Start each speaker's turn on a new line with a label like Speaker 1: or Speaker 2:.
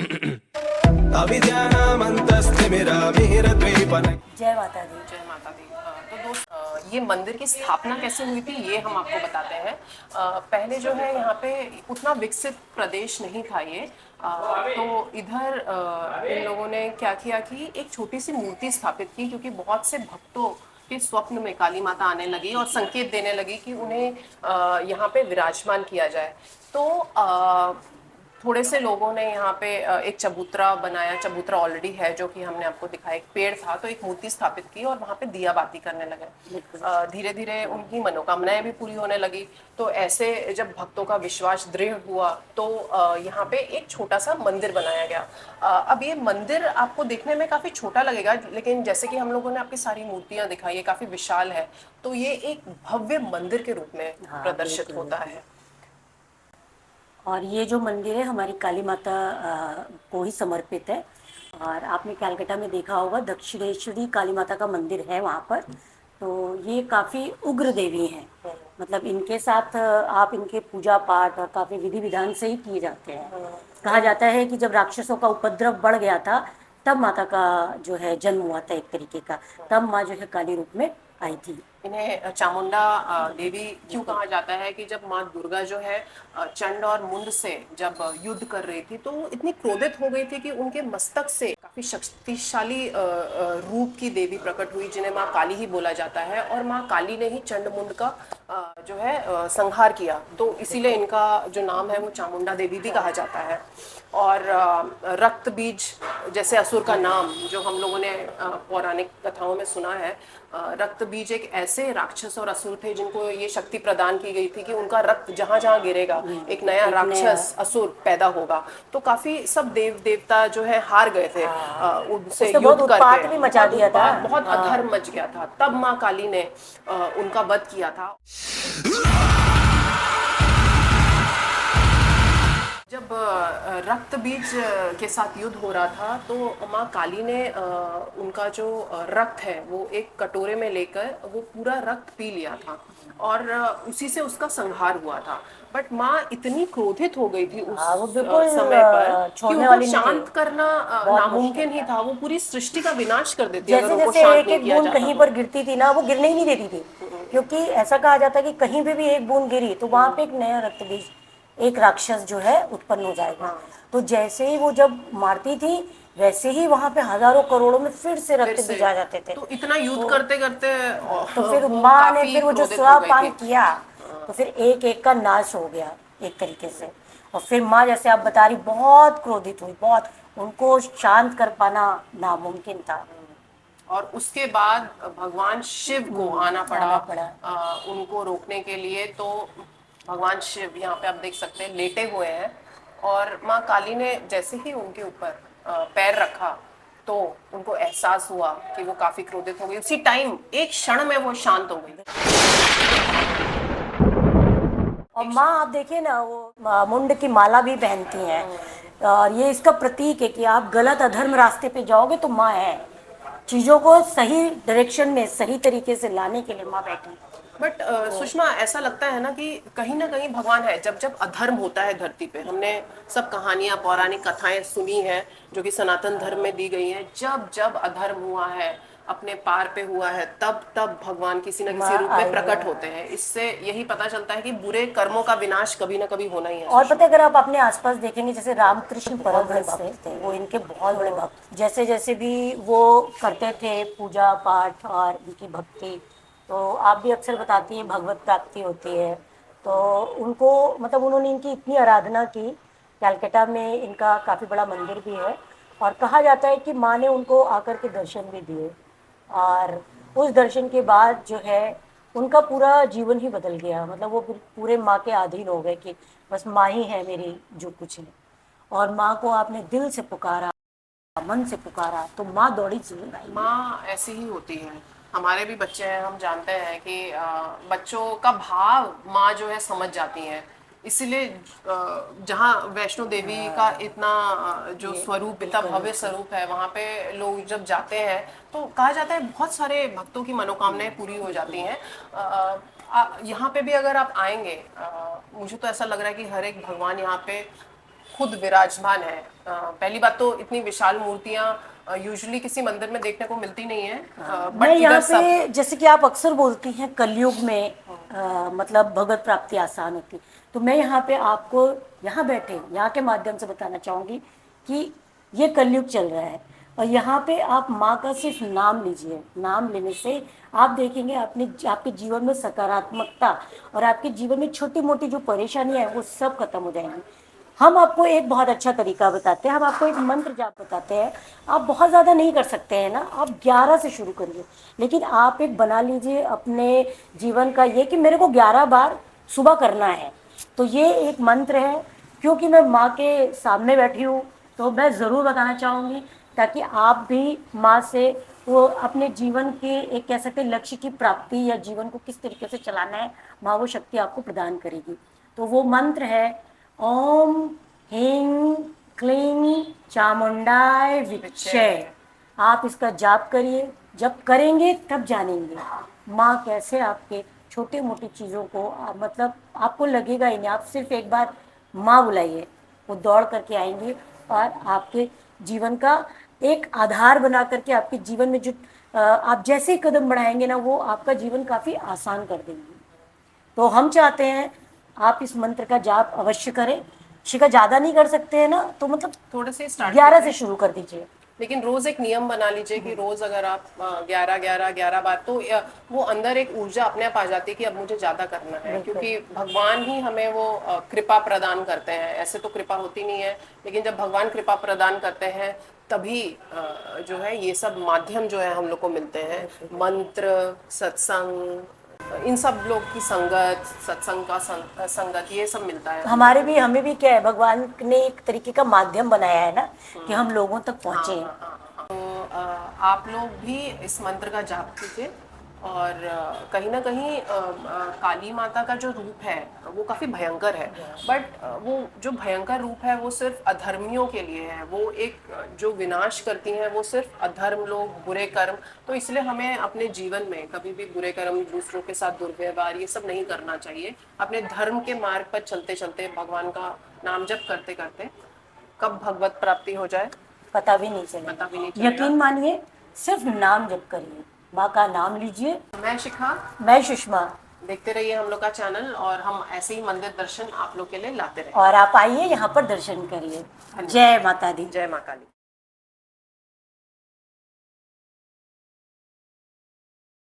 Speaker 1: जय माता दी।
Speaker 2: जय माता दी। तो दोस्त, ये मंदिर की स्थापना कैसे हुई थी ये हम आपको बताते हैं। पहले जो है यहाँ पे उतना विकसित प्रदेश नहीं था ये। तो इधर इन लोगों ने क्या किया कि एक छोटी सी मूर्ति स्थापित की, क्योंकि बहुत से भक्तों के स्वप्न में काली माता आने लगी और संकेत देने लगी कि उन्हें यहाँ पे विराजमान किया जाए। तो थोड़े से लोगों ने यहाँ पे एक चबूतरा बनाया। चबूतरा ऑलरेडी है जो कि हमने आपको दिखाया, एक पेड़ था, तो एक मूर्ति स्थापित की और वहाँ पे दिया बाती करने लगे। धीरे धीरे उनकी मनोकामनाएं भी पूरी होने लगी। तो ऐसे जब भक्तों का विश्वास दृढ़ हुआ तो यहाँ पे एक छोटा सा मंदिर बनाया गया। अब ये मंदिर आपको देखने में काफी छोटा लगेगा, लेकिन जैसे कि हम लोगों ने आपकी सारी मूर्तियां दिखाई है, काफी विशाल है। तो ये एक भव्य मंदिर के रूप में प्रदर्शित होता है।
Speaker 1: और ये जो मंदिर है हमारी काली माता को ही समर्पित है। और आपने कलकत्ता में देखा होगा दक्षिणेश्वरी काली माता का मंदिर है वहाँ पर। तो ये काफ़ी उग्र देवी हैं, मतलब इनके साथ आप इनके पूजा पाठ और काफ़ी विधि विधान से ही किए जाते हैं। कहा जाता है कि जब राक्षसों का उपद्रव बढ़ गया था तब माता का जो है जन्म हुआ था एक तरीके का, तब माँ जो है काली रूप में आई थी।
Speaker 2: इन्हें चामुंडा देवी क्यों कहा जाता है कि जब माँ दुर्गा जो है चंड और मुंड से जब युद्ध कर रही थी तो इतनी क्रोधित हो गई थी कि उनके मस्तक से काफी शक्तिशाली रूप की देवी प्रकट हुई, जिन्हें माँ काली ही बोला जाता है। और माँ काली ने ही चंड मुंड का जो है संहार किया, तो इसीलिए इनका जो नाम है वो चामुंडा देवी भी कहा जाता है। और रक्त बीज जैसे असुर का नाम जो हम लोगों ने पौराणिक कथाओं में सुना है, रक्त बीज एक ऐसे राक्षस और असुर थे जिनको ये शक्ति प्रदान की गई थी कि उनका रक्त जहां जहां गिरेगा एक नया राक्षस असुर पैदा होगा। तो काफी सब देव देवता जो है हार गए थे उनसे युद्ध करके।
Speaker 1: भी मचा दिया था,
Speaker 2: बहुत अधर्म मच गया था। तब माँ काली ने उनका वध किया था। जब रक्त बीज के साथ युद्ध हो रहा था तो माँ काली ने उनका जो रक्त है वो एक कटोरे में लेकर वो पूरा रक्त पी लिया था और उसी से उसका संहार हुआ था। बट माँ इतनी क्रोधित हो गई थी उस समय पर कि उनको शांत करना नामुमकिन ही था। वो पूरी सृष्टि का विनाश कर देती
Speaker 1: जैसे जैसे एक एक बूंद कहीं पर गिरती थी ना, वो गिरने ही नहीं देती थी, क्योंकि ऐसा कहा जाता है कि कहीं पे भी एक बूंद गिरी तो वहां पे एक नया रक्त बीज, एक राक्षस जो है उत्पन्न हो जाएगा। तो जैसे ही वो जब मारती थी वैसे ही वहां पे हजारों करोड़ों में फिर से रक्त बीज आ जाते थे।
Speaker 2: तो इतना युद्ध करते करते
Speaker 1: तो फिर माँ ने फिर वो जो सुरापान किया तो फिर एक एक का नाश हो गया एक तरीके से। और फिर माँ जैसे आप बता रही बहुत क्रोधित हुई, बहुत, उनको शांत कर पाना नामुमकिन था।
Speaker 2: और उसके बाद भगवान शिव को आना पड़ा उनको रोकने के लिए। तो भगवान शिव यहाँ पे आप देख सकते हैं लेटे हुए हैं और माँ काली ने जैसे ही उनके ऊपर पैर रखा तो उनको एहसास हुआ कि वो काफी क्रोधित हो गई। उसी टाइम एक क्षण में वो शांत हो गई।
Speaker 1: और माँ आप देखिए ना, वो मुंड की माला भी पहनती हैं और ये इसका प्रतीक है कि आप गलत अधर्म रास्ते पे जाओगे तो माँ है, चीजों को सही डायरेक्शन में सही तरीके से लाने के लिए माँ बैठी।
Speaker 2: बट सुषमा, ऐसा लगता है ना कहीं भगवान है जब जब अधर्म होता है धरती पे। हमने सब कहानियां पौराणिक कथाएं सुनी है जो कि सनातन धर्म में दी गई हैं। जब जब अधर्म हुआ है, अपने पार पे हुआ है, तब तब भगवान किसी न किसी रूप में प्रकट होते हैं। इससे यही पता चलता है कि बुरे कर्मों का विनाश कभी ना कभी होना ही है।
Speaker 1: और पता है, अगर आप अपने आसपास देखेंगे, जैसे रामकृष्ण परमहंस थे, वो इनके बहुत बड़े भक्त, जैसे जैसे भी वो करते थे पूजा पाठ और इनकी भक्ति, तो आप भी अक्सर बताती हैं भगवत प्राप्ति होती है। तो उनको मतलब उन्होंने इनकी इतनी आराधना की। कलकत्ता में इनका काफ़ी बड़ा मंदिर भी है और कहा जाता है कि माँ ने उनको आकर के दर्शन भी दिए और उस दर्शन के बाद जो है उनका पूरा जीवन ही बदल गया। मतलब वो पूरे माँ के अधीन हो गए कि बस माँ ही है मेरी जो कुछ है। और माँ को आपने दिल से पुकारा, मन से पुकारा तो माँ दौड़ी चली आई।
Speaker 2: माँ ऐसी ही होती है। हमारे भी बच्चे हैं, हम जानते हैं कि बच्चों का भाव माँ जो है समझ जाती है। इसीलिए जहाँ वैष्णो देवी का इतना जो स्वरूप, इतना भव्य स्वरूप है, वहाँ पे लोग जब जाते हैं तो कहा जाता है बहुत सारे भक्तों की मनोकामनाएं पूरी हो जाती हैं। यहाँ पे भी अगर आप आएंगे, मुझे तो ऐसा लग रहा है कि हर एक भगवान यहाँ पे खुद विराजमान है। पहली बात तो इतनी विशाल मूर्तियां यूजुअली किसी मंदिर में देखने को मिलती नहीं है,
Speaker 1: मैं
Speaker 2: बट
Speaker 1: यहाँ
Speaker 2: इधर सब
Speaker 1: पे जैसे कि आप अक्सर बोलती हैं कलयुग में मतलब भगवत प्राप्ति आसान होती, तो मैं यहाँ पे आपको यहाँ बैठे यहाँ के माध्यम से बताना चाहूँगी कि ये कलयुग चल रहा है और यहाँ पे आप माँ का सिर्फ नाम लीजिए। नाम लेने से आप देखेंगे अपने आपके जीवन में सकारात्मकता और आपके जीवन में छोटी मोटी जो परेशानियाँ हैं वो सब खत्म हो जाएंगी। हम आपको एक बहुत अच्छा तरीका बताते हैं, हम आपको एक मंत्र जाप बताते हैं। आप बहुत ज़्यादा नहीं कर सकते हैं ना, आप 11 से शुरू करिए, लेकिन आप एक बना लीजिए अपने जीवन का ये कि मेरे को 11 बार सुबह करना है। तो ये एक मंत्र है, क्योंकि मैं माँ के सामने बैठी हूँ तो मैं ज़रूर बताना चाहूँगी ताकि आप भी माँ से वो अपने जीवन के एक कह सकते हैं लक्ष्य की प्राप्ति या जीवन को किस तरीके से चलाना है, माँ वो शक्ति आपको प्रदान करेगी। तो वो मंत्र है ओम ह्रीं क्लीं चामुंडाय विच्चे। आप इसका जाप करिए, जब करेंगे तब जानेंगे माँ कैसे आपके छोटे मोटे चीज़ों को मतलब आपको लगेगा ही नहीं, आप सिर्फ एक बार माँ बुलाइए, वो दौड़ करके आएंगी और आपके जीवन का एक आधार बना करके आपके जीवन में जो आप जैसे ही कदम बढ़ाएंगे ना वो आपका जीवन काफ़ी आसान कर देंगे। तो हम चाहते हैं आप इस मंत्र का जाप अवश्य करें। शिका ज़्यादा नहीं कर सकते हैं ना, तो मतलब
Speaker 2: थोड़े से स्टार्ट
Speaker 1: 11 से शुरू कर दीजिए।
Speaker 2: लेकिन रोज एक नियम बना लीजिए कि रोज अगर आप 11 बार, तो वो अंदर एक ऊर्जा अपने आप आ जाती है कि अब मुझे ज्यादा करना है, क्योंकि भगवान ही हमें वो कृपा प्रदान करते हैं। ऐसे तो कृपा होती नहीं है, लेकिन जब भगवान कृपा प्रदान करते हैं तभी जो है ये सब माध्यम जो है हम लोग को मिलते हैं। मंत्र, सत्संग, इन सब लोग की संगत, सत्संग का संगत, ये सब मिलता है।
Speaker 1: हमारे भी हमें भी क्या है, भगवान ने एक तरीके का माध्यम बनाया है ना कि हम लोगों तक पहुँचे।
Speaker 2: तो आप लोग भी इस मंत्र का जाप कीजिए और कहीं ना कहीं काली माता का जो रूप है वो काफ़ी भयंकर है, बट वो जो भयंकर रूप है वो सिर्फ अधर्मियों के लिए है। वो एक जो विनाश करती हैं वो सिर्फ अधर्म लोग, बुरे कर्म। तो इसलिए हमें अपने जीवन में कभी भी बुरे कर्म, दूसरों के साथ दुर्व्यवहार, ये सब नहीं करना चाहिए। अपने धर्म के मार्ग पर चलते चलते, भगवान का नाम जप करते करते कब भगवत प्राप्ति हो जाए
Speaker 1: पता भी नहीं चलेगा।
Speaker 2: पता भी नहीं चलेगा।
Speaker 1: यकीन मानिए, सिर्फ नाम जप करिए, माँ का नाम लीजिए।
Speaker 2: मैं शिखा,
Speaker 1: मैं सुषमा।
Speaker 2: देखते रहिए हम लोग का चैनल और हम ऐसे ही मंदिर दर्शन आप लोग के लिए लाते रहें।
Speaker 1: और आप आइए यहाँ पर दर्शन करिए। जय माता दी।
Speaker 2: जय माँ काली।